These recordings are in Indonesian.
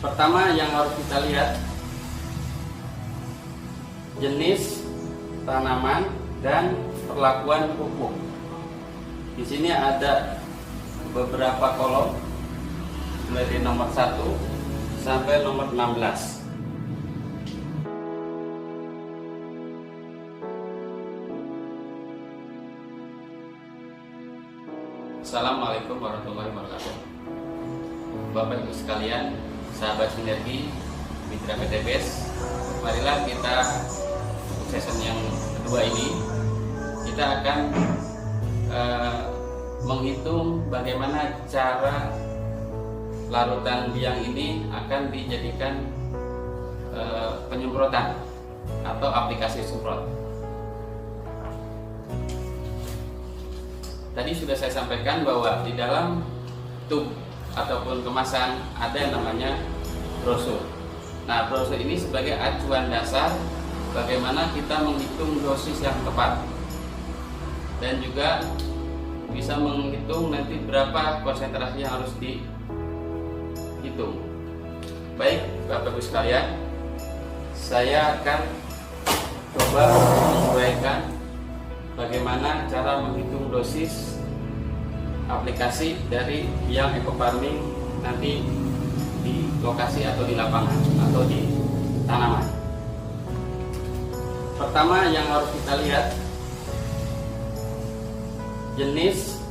Pertama yang harus kita lihat jenis tanaman dan perlakuan pupuk. Di sini ada beberapa kolom mulai dari nomor 1 sampai nomor 16. Assalamualaikum warahmatullahi wabarakatuh. Bapak Ibu sekalian, sahabat sinergi, mitra PTBS, marilah kita untuk season yang kedua ini kita akan menghitung bagaimana cara larutan biang ini akan dijadikan penyemprotan atau aplikasi semprot. Tadi sudah saya sampaikan bahwa di dalam tub ataupun kemasan ada yang namanya brosur. Nah, brosur ini sebagai acuan dasar bagaimana kita menghitung dosis yang tepat dan juga bisa menghitung nanti berapa konsentrasi yang harus dihitung. Baik, Bapak Ibu sekalian, saya akan coba menyesuaikan bagaimana cara menghitung dosis aplikasi dari biang ekofarming nanti di lokasi atau di lapangan atau di tanaman. Pertama yang harus kita lihat jenis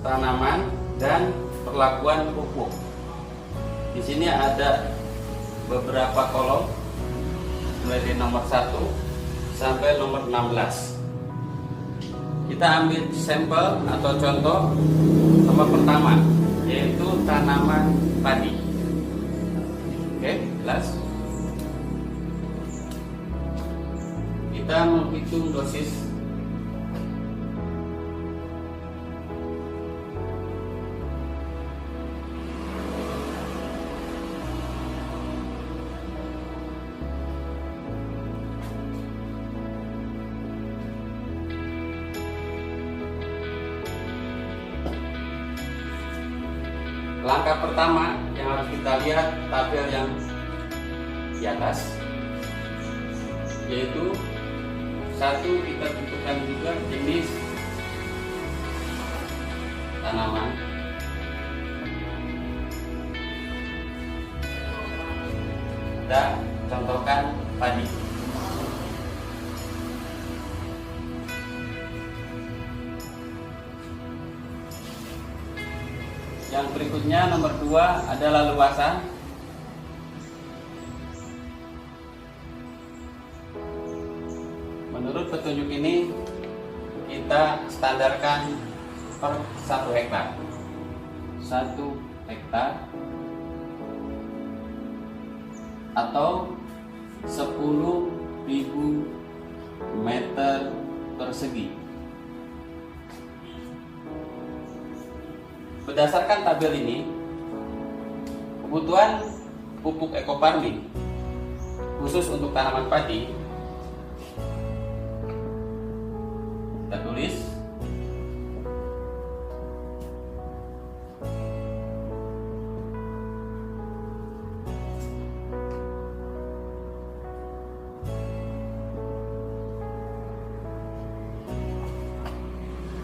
tanaman dan perlakuan pupuk. Di sini ada beberapa kolom mulai dari nomor 1 sampai nomor 16. Kita ambil sampel atau contoh nomor pertama, yaitu tanaman padi. Oke, jelas? Kita menghitung dosis langkah pertama yang harus kita lihat tabel yang di atas, yaitu satu kita tentukan juga jenis tanaman, dan contohkan padi. Yang berikutnya nomor 2 adalah luasan. Menurut petunjuk ini kita standarkan per 1 hektar. 1 hektar atau 10.000 meter persegi. Berdasarkan tabel ini, kebutuhan pupuk ekofarming khusus untuk tanaman padi kita tulis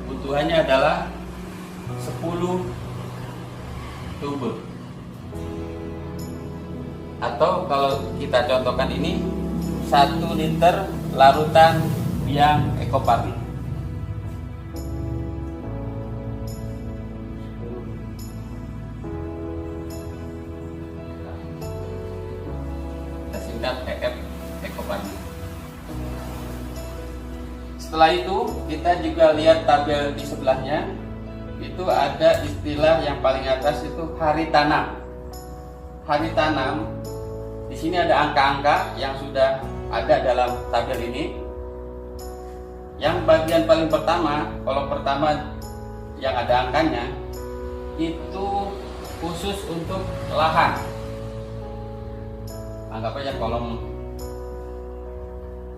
kebutuhannya adalah 10 tube, atau kalau kita contohkan ini 1 liter larutan biang ekofarming. Kita singkat EF ekofarming. Setelah itu kita juga lihat tabel di sebelahnya. Itu ada istilah yang paling atas itu hari tanam. Hari tanam di sini ada angka-angka yang sudah ada dalam tabel ini. Yang bagian paling pertama, kolom pertama yang ada angkanya itu khusus untuk lahan. Anggap aja kolom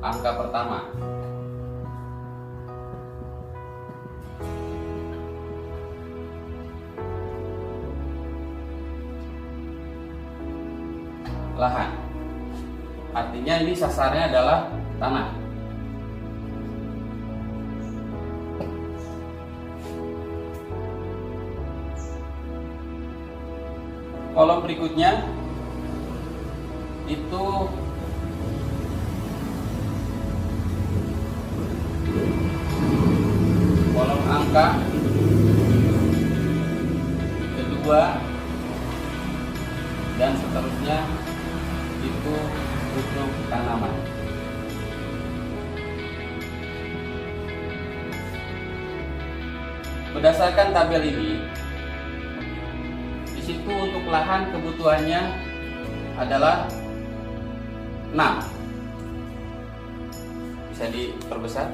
angka pertama. lahan. Artinya ini sasarnya adalah tanah. Kolom berikutnya itu kolom angka kedua dan seterusnya itu untuk tanaman. Berdasarkan tabel ini, di situ untuk lahan kebutuhannya adalah 6. Bisa diperbesar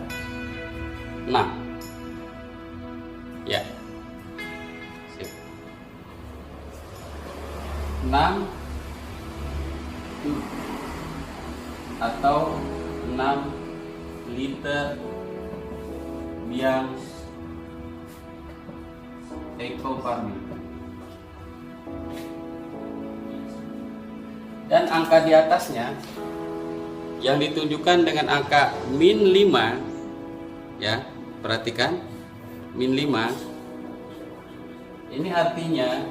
6. Ya. Sip. 6 atau 6 liter biang eco farming. Dan angka di atasnya yang ditunjukkan dengan angka min 5, ya, perhatikan min 5. Ini artinya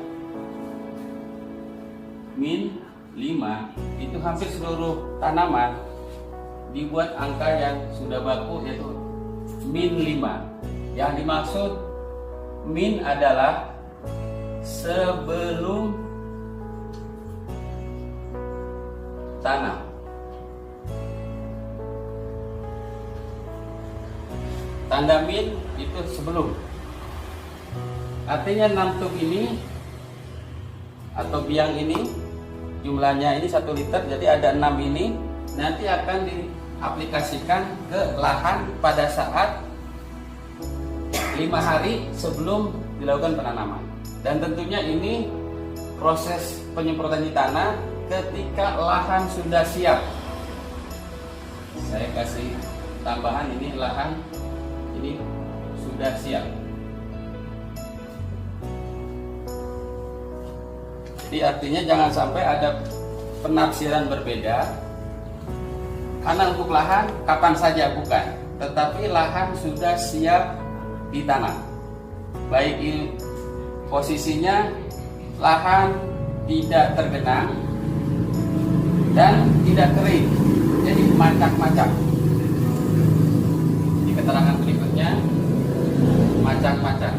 min 5 itu hampir seluruh tanaman dibuat angka yang sudah baku, yaitu min 5. Yang dimaksud min adalah sebelum tanam. Tanda min itu sebelum. Artinya 6 tub ini atau biang ini jumlahnya ini 1 liter, jadi ada 6 ini nanti akan diaplikasikan ke lahan pada saat 5 hari sebelum dilakukan penanaman. Dan tentunya ini proses penyemprotan di tanah ketika lahan sudah siap. Saya kasih tambahan, ini lahan ini sudah siap. Jadi artinya jangan sampai ada penafsiran berbeda. Karena untuk lahan kapan saja bukan, tetapi lahan sudah siap ditanam. Baik ini posisinya lahan tidak tergenang dan tidak kering, jadi macak-macak. Di keterangan berikutnya macak-macak.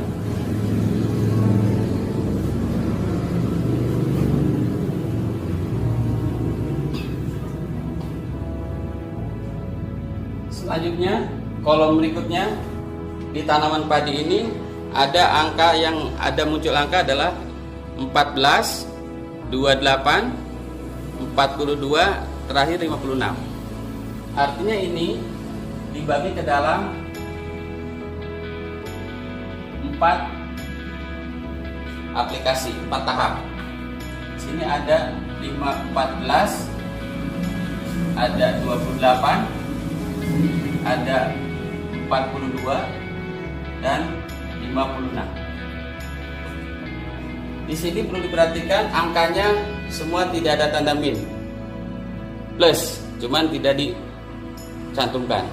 Selanjutnya kolom berikutnya di tanaman padi ini ada angka yang ada muncul angka adalah 14, 28, 42, terakhir 56. Artinya ini dibagi ke dalam 4 aplikasi, 4 tahap. Sini ada 14, ada 28, ada 42 dan 56. Di sini perlu diperhatikan angkanya semua tidak ada tanda min, plus, cuman tidak dicantumkan.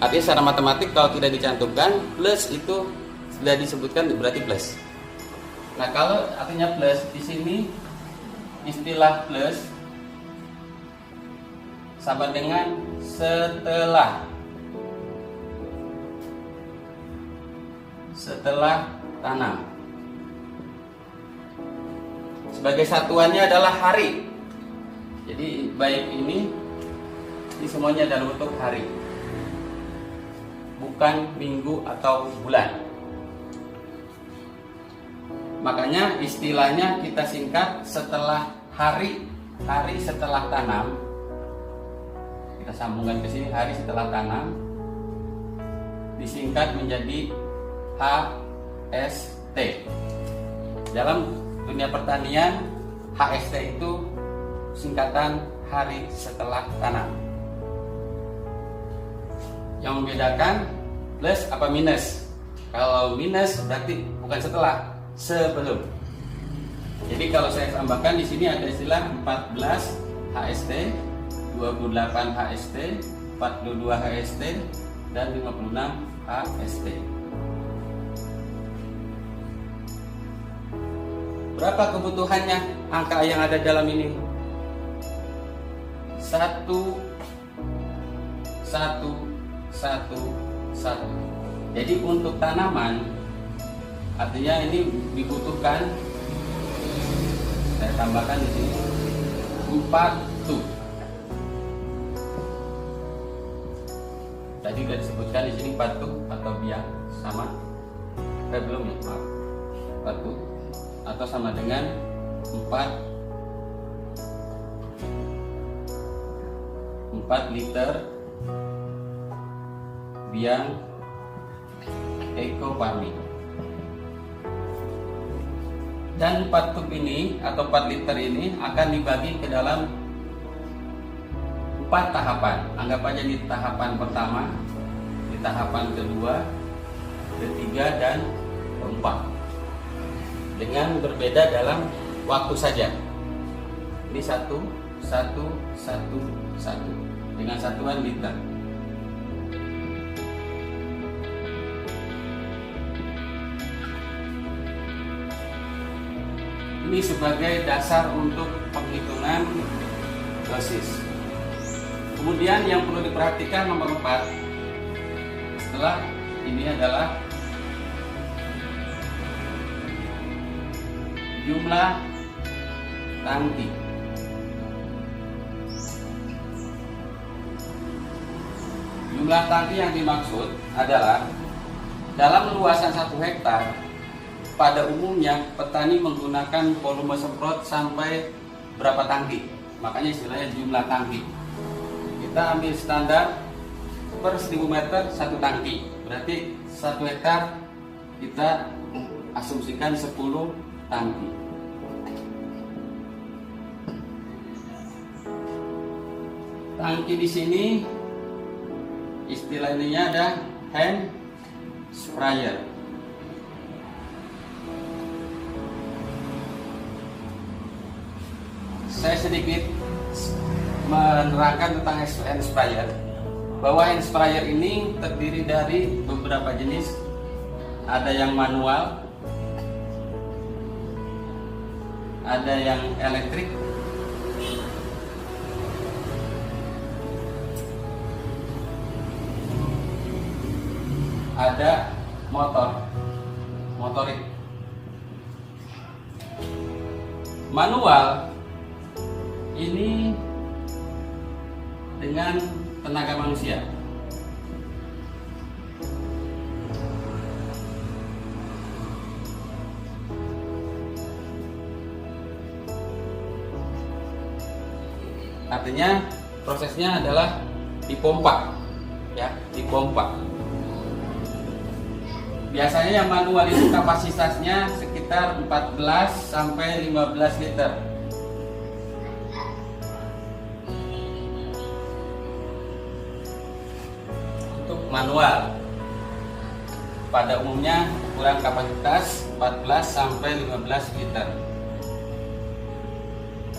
Artinya secara matematik kalau tidak dicantumkan plus itu sudah disebutkan berarti plus. Nah kalau artinya plus, di sini istilah plus sama dengan setelah tanam. Sebagai satuannya adalah hari. Jadi baik ini semuanya dalam bentuk hari, bukan minggu atau bulan. Makanya istilahnya kita singkat setelah hari setelah tanam. Kita sambungkan ke sini, hari setelah tanam disingkat menjadi HST. Dalam dunia pertanian, HST itu singkatan hari setelah tanam. Yang membedakan plus apa minus. Kalau minus berarti bukan setelah, sebelum. Jadi kalau saya tambahkan di sini ada istilah 14, HST, 28 HST, 42 HST, dan 56 HST. Berapa kebutuhannya angka yang ada dalam ini? 1 1 1 1. Jadi untuk tanaman artinya ini dibutuhkan, saya tambahkan di sini 4 tub. Tadi sudah disebutkan di sini 4 tub atau biang sama, belum ya, maaf, 4 tub atau sama dengan 4 liter biang eco farming. Dan 4 tub ini atau 4 liter ini akan dibagi ke dalam 4 tahapan. Anggap aja di tahapan pertama, di tahapan kedua, ketiga, dan keempat, dengan berbeda dalam waktu saja. Ini 1 1 1 1 dengan satuan liter. Ini sebagai dasar untuk penghitungan dosis. Kemudian yang perlu diperhatikan nomor 4 setelah ini adalah jumlah tangki. Jumlah tangki yang dimaksud adalah dalam luasan 1 hektar, pada umumnya petani menggunakan volume semprot sampai berapa tangki. Makanya istilahnya jumlah tangki. Kita ambil standar per 1000 meter 1 tangki. Berarti 1 hektar kita asumsikan 10 tangki. Tangki di sini istilahnya ada hand sprayer. Saya sedikit menerangkan tentang hand sprayer, bahwa hand sprayer ini terdiri dari beberapa jenis. Ada yang manual, ada yang elektrik, ada motorik. Manual ini dengan tenaga manusia. Artinya prosesnya adalah dipompa, ya, dipompa. Biasanya yang manual itu kapasitasnya sekitar 14 sampai 15 liter. Untuk manual pada umumnya ukuran kapasitas 14 sampai 15 liter.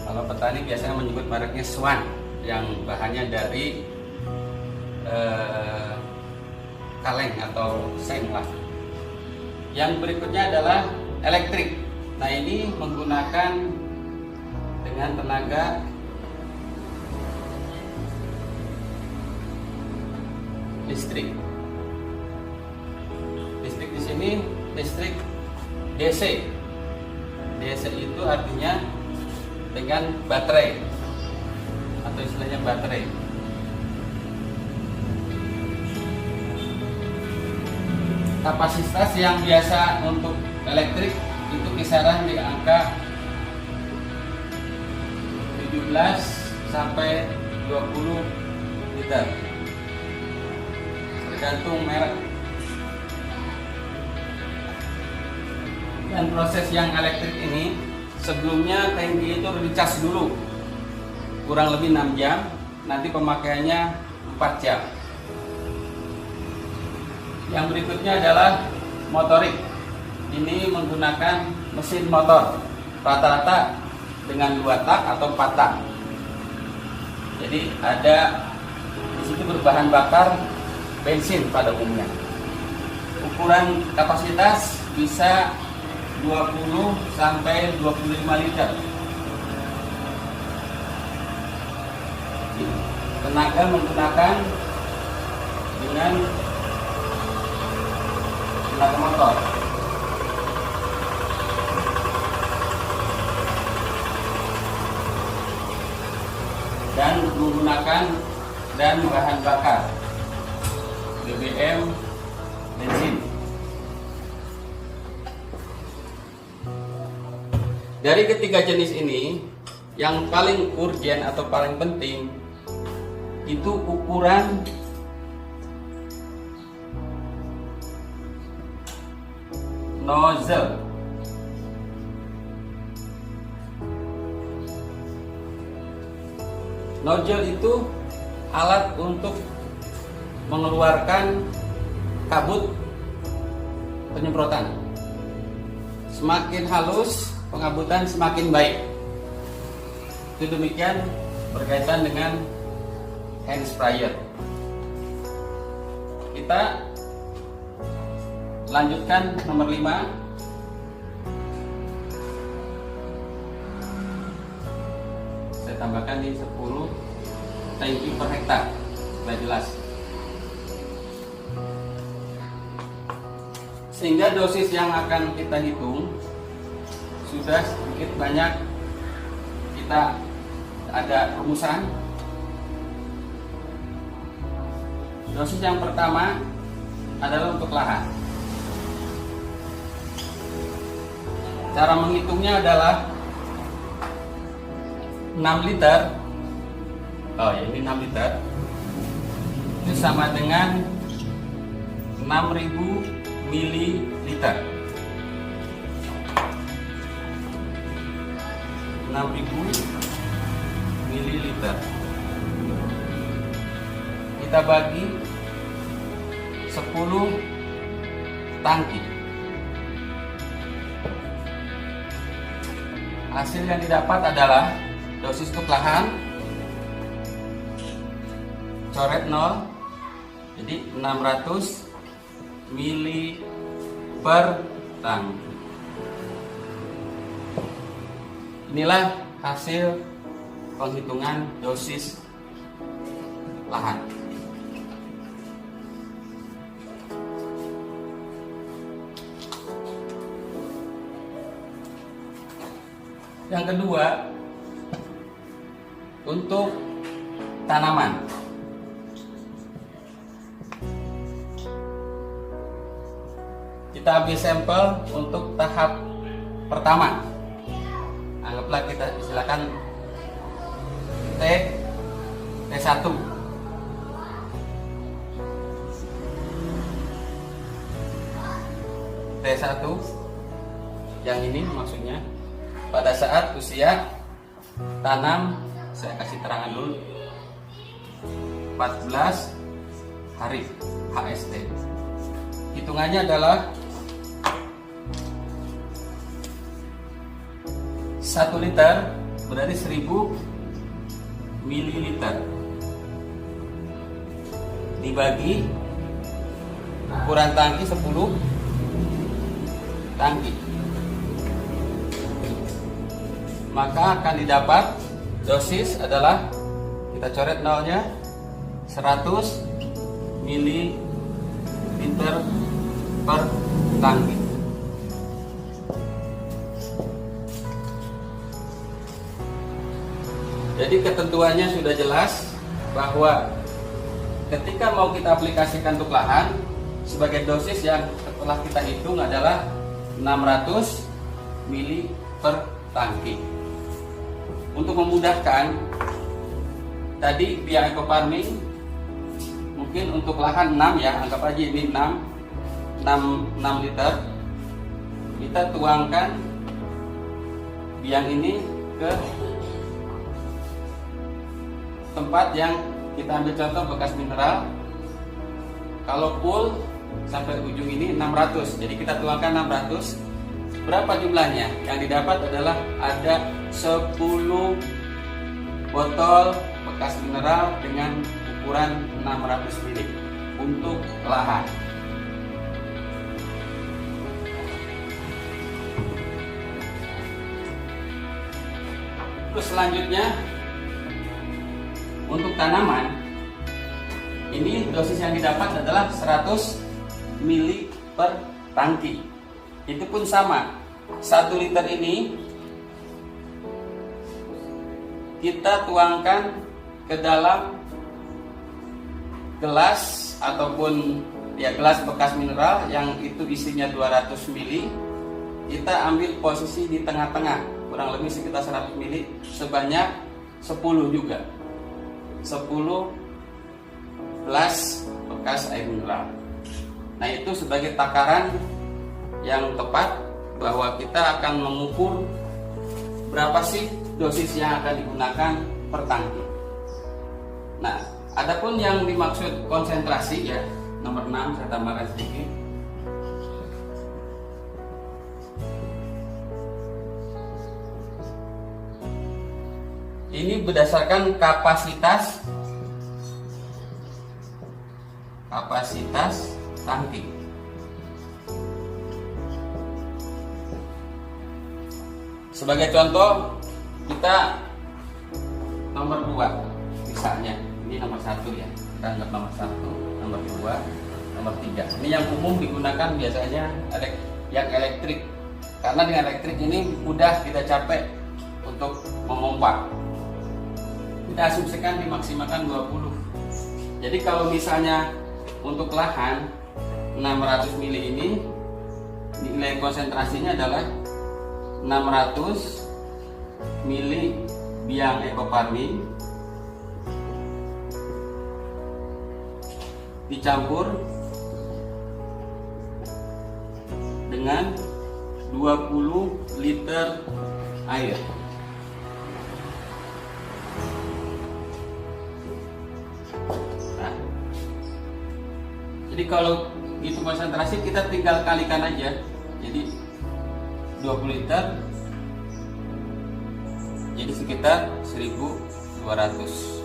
Kalau petani biasanya menyebut mereknya Swan yang bahannya dari kaleng atau seng lah. Yang berikutnya adalah elektrik. Nah, ini menggunakan dengan tenaga listrik. Listrik di sini listrik DC. DC itu artinya dengan baterai atau istilahnya baterai. Kapasitas yang biasa untuk elektrik itu kisaran di angka 17 sampai 20 liter, tergantung merek. Dan proses yang elektrik ini sebelumnya tangki itu dicas dulu kurang lebih 6 jam, nanti pemakaiannya 4 jam. Yang berikutnya adalah motorik. Ini menggunakan mesin motor, rata-rata dengan 2 tak atau 4 tak. Jadi ada di situ berbahan bakar bensin pada umumnya. Ukuran kapasitas bisa 20 sampai 25 liter. Tenaga menggunakan dengan tenaga motor. Dan menggunakan bahan bakar BBM, bensin. Dari ketiga jenis ini, yang paling urgen atau paling penting itu ukuran nozzle. Nozzle itu alat untuk mengeluarkan kabut penyemprotan. Semakin halus pengabutan semakin baik. Itu demikian berkaitan dengan hand sprayer. Kita lanjutkan nomor 5. Saya tambahkan di 10 tangki per hektar supaya jelas. Sehingga dosis yang akan kita hitung sudah sedikit banyak kita ada rumusan. Dosis yang pertama adalah untuk lahan. Cara menghitungnya adalah 6 liter. Oh ya, ini 6 liter. Itu sama dengan 6000 mililiter. 6000 mililiter. Kita bagi 10 tangki. Hasil yang didapat adalah dosis untuk lahan coret 0, jadi 600 mili per tangki. Inilah hasil penghitungan dosis lahan. Yang kedua, untuk tanaman. Kita ambil sampel untuk tahap pertama. Anggaplah kita silakan T1. T1 yang ini maksudnya pada saat usia tanam, saya kasih terangan dulu, 14 hari HST. Hitungannya adalah 1 liter berarti 1000 mililiter dibagi ukuran tangki 10 tangki, maka akan didapat dosis adalah, kita coret nolnya, 100 mililiter per tangki. Jadi ketentuannya sudah jelas bahwa ketika mau kita aplikasikan untuk lahan, sebagai dosis yang setelah kita hitung adalah 600 mili per tangki. Untuk memudahkan, tadi via eco farming mungkin untuk lahan 6 ya, anggap aja ini 6 liter. Kita tuangkan biang ini ke tempat yang kita ambil contoh bekas mineral. Kalau full sampai ujung ini 600, jadi kita tuangkan 600. Berapa jumlahnya? Yang didapat adalah ada 10 botol bekas mineral dengan ukuran 600 ml untuk lahan. Terus selanjutnya untuk tanaman, ini dosis yang didapat adalah 100 ml per tangki. Itu pun sama, 1 liter ini kita tuangkan ke dalam gelas ataupun gelas bekas mineral yang itu isinya 200 ml. Kita ambil posisi di tengah-tengah, kurang lebih sekitar 100 ml, sebanyak 10 juga. 10 gelas bekas air mineral. Nah, itu sebagai takaran yang tepat bahwa kita akan mengukur berapa sih dosis yang akan digunakan per tangki. Nah, adapun yang dimaksud konsentrasi ya, nomor 6 saya tambahkan sedikit. Ini berdasarkan kapasitas tangki. Sebagai contoh, kita nomor 2 misalnya, ini nomor 1 ya, kita anggap nomor 1, nomor 2, nomor 3. Ini yang umum digunakan biasanya yang elektrik, karena dengan elektrik ini mudah kita capek untuk memompa. Kita asumsikan dimaksimalkan 20. Jadi kalau misalnya untuk lahan 600 ml ini nilai konsentrasinya adalah 600 ml biang ekoparmin dicampur dengan 20 liter air. Nah, jadi kalau gitu konsentrasi kita tinggal kalikan aja. Jadi 20 liter jadi sekitar 1200.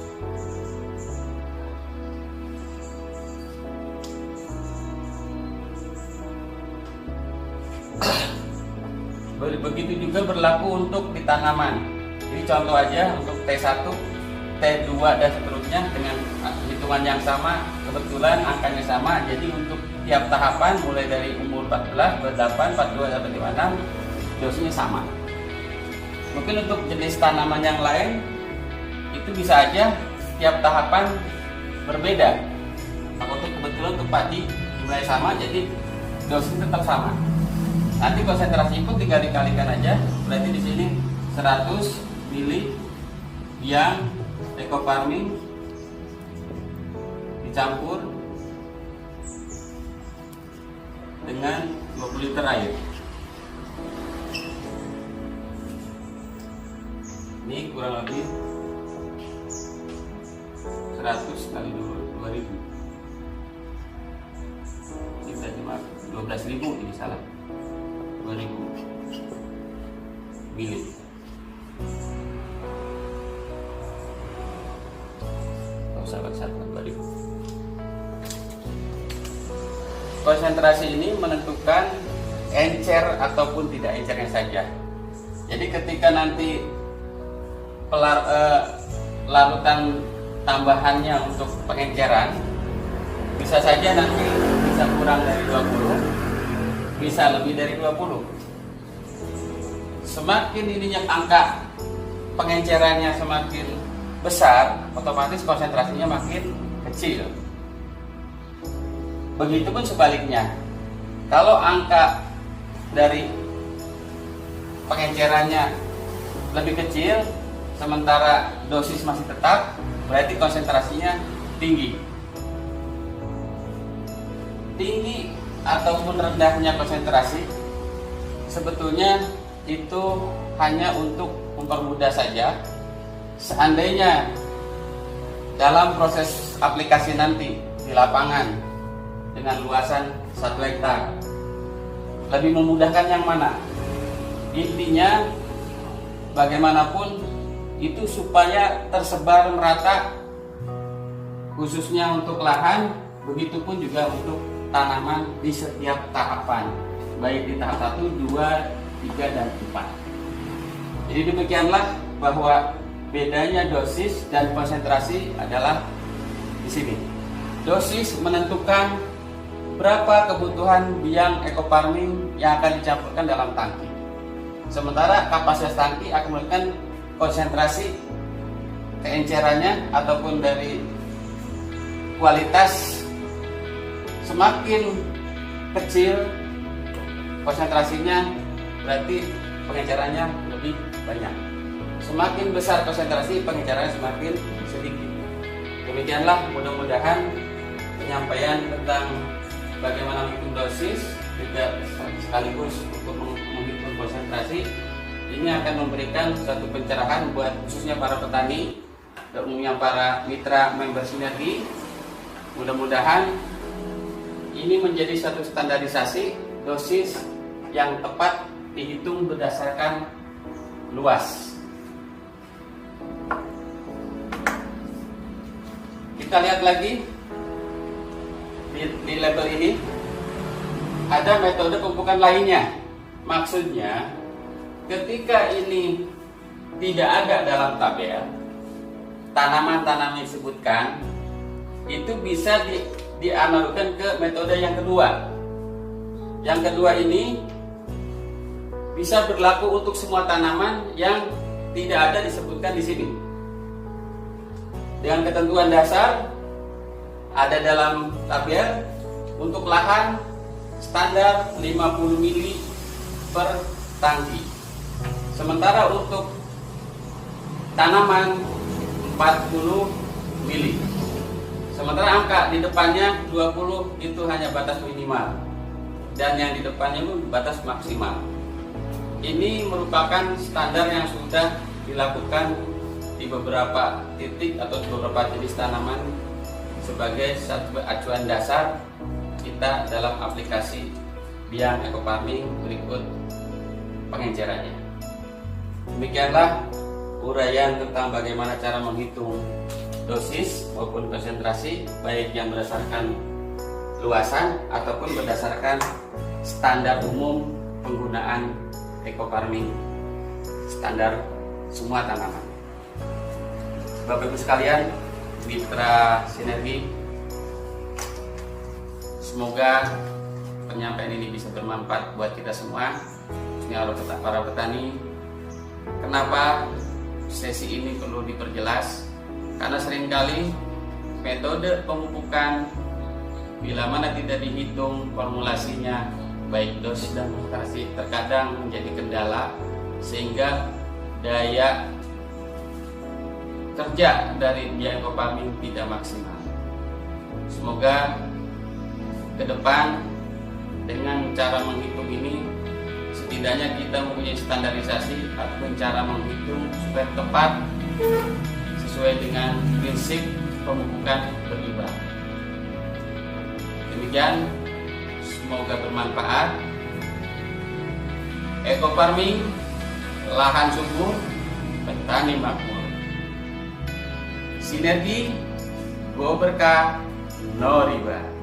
Begitu juga berlaku untuk di tanaman. Ini contoh aja untuk T1, T2 dan seterusnya dengan hitungan yang sama, kebetulan angkanya sama. Jadi untuk tiap tahapan mulai dari umur 14, 28, 42 sampai 56 dosisnya sama. Mungkin untuk jenis tanaman yang lain itu bisa aja tiap tahapan berbeda. Nah, untuk kebetulan untuk padi mulai sama, jadi dosisnya tetap sama. Nanti konsentrasi pun tinggal dikalikan aja. Berarti di sini 100 ml yang ekoparmin dicampur dengan 20 liter air. Ini kurang lebih 100 kali 2000. Ini berarti 12.000, ini salah. 2000 ml. Nggak usah pakai 2000. Konsentrasi ini menentukan encer ataupun tidak encernya saja. Jadi ketika nanti larutan tambahannya untuk pengenceran bisa saja nanti bisa kurang dari 20, bisa lebih dari 20. Semakin ininya angka pengencerannya semakin besar, otomatis konsentrasinya makin kecil. Begitupun sebaliknya, kalau angka dari pengencerannya lebih kecil sementara dosis masih tetap, berarti konsentrasinya tinggi. Tinggi ataupun rendahnya konsentrasi sebetulnya itu hanya untuk mempermudah saja. Seandainya dalam proses aplikasi nanti di lapangan dengan luasan 1 hektar, lebih memudahkan yang mana? Intinya bagaimanapun itu supaya tersebar merata, khususnya untuk lahan, begitupun juga untuk tanaman di setiap tahapan, baik di tahap 1, 2, 3, dan 4. Jadi demikianlah bahwa bedanya dosis dan konsentrasi adalah di sini. Dosis menentukan berapa kebutuhan biang ekofarming yang akan dicampurkan dalam tangki. Sementara kapasitas tangki akan menentukan konsentrasi keencerannya ataupun dari kualitas. Semakin kecil konsentrasinya berarti pengencerannya lebih banyak. Semakin besar konsentrasi, pengencerannya semakin sedikit. Demikianlah mudah-mudahan penyampaian tentang bagaimana menghitung dosis juga sekaligus untuk menghitung konsentrasi ini akan memberikan satu pencerahan buat khususnya para petani dan umumnya para mitra member Sinergi. Mudah-mudahan ini menjadi satu standarisasi dosis yang tepat dihitung berdasarkan luas. Kita lihat lagi di label ini ada metode pemupukan lainnya. Maksudnya ketika ini tidak ada dalam tabel, tanaman-tanaman yang disebutkan itu bisa dianalogkan ke metode yang kedua. Yang kedua ini bisa berlaku untuk semua tanaman yang tidak ada disebutkan di sini. Dengan ketentuan dasar ada dalam tabel untuk lahan standar 50 mili per tangki. Sementara untuk tanaman 40 mili. Sementara angka di depannya 20 itu hanya batas minimal. Dan yang di depannya itu batas maksimal. Ini merupakan standar yang sudah dilakukan di beberapa titik atau di beberapa jenis tanaman sebagai satu acuan dasar kita dalam aplikasi biang ekofarming berikut pengencerannya. Demikianlah uraian tentang bagaimana cara menghitung dosis maupun konsentrasi baik yang berdasarkan luasan ataupun berdasarkan standar umum penggunaan ekofarming standar semua tanaman. Bapak Ibu sekalian, mitra Sinergi, semoga penyampaian ini bisa bermanfaat buat kita semua, para petani. Kenapa sesi ini perlu diperjelas? Karena seringkali metode pemupukan bila mana tidak dihitung formulasinya baik dosis dan konsentrasi terkadang menjadi kendala sehingga daya kerja dari biang ekofarming tidak maksimal. Semoga ke depan dengan cara menghitung ini setidaknya kita mempunyai standarisasi atau cara menghitung supaya tepat sesuai dengan prinsip pemupukan berimbang. Demikian, semoga bermanfaat. Ekofarming, lahan subur, petani makmur. Sinergi, go berkah, no riba.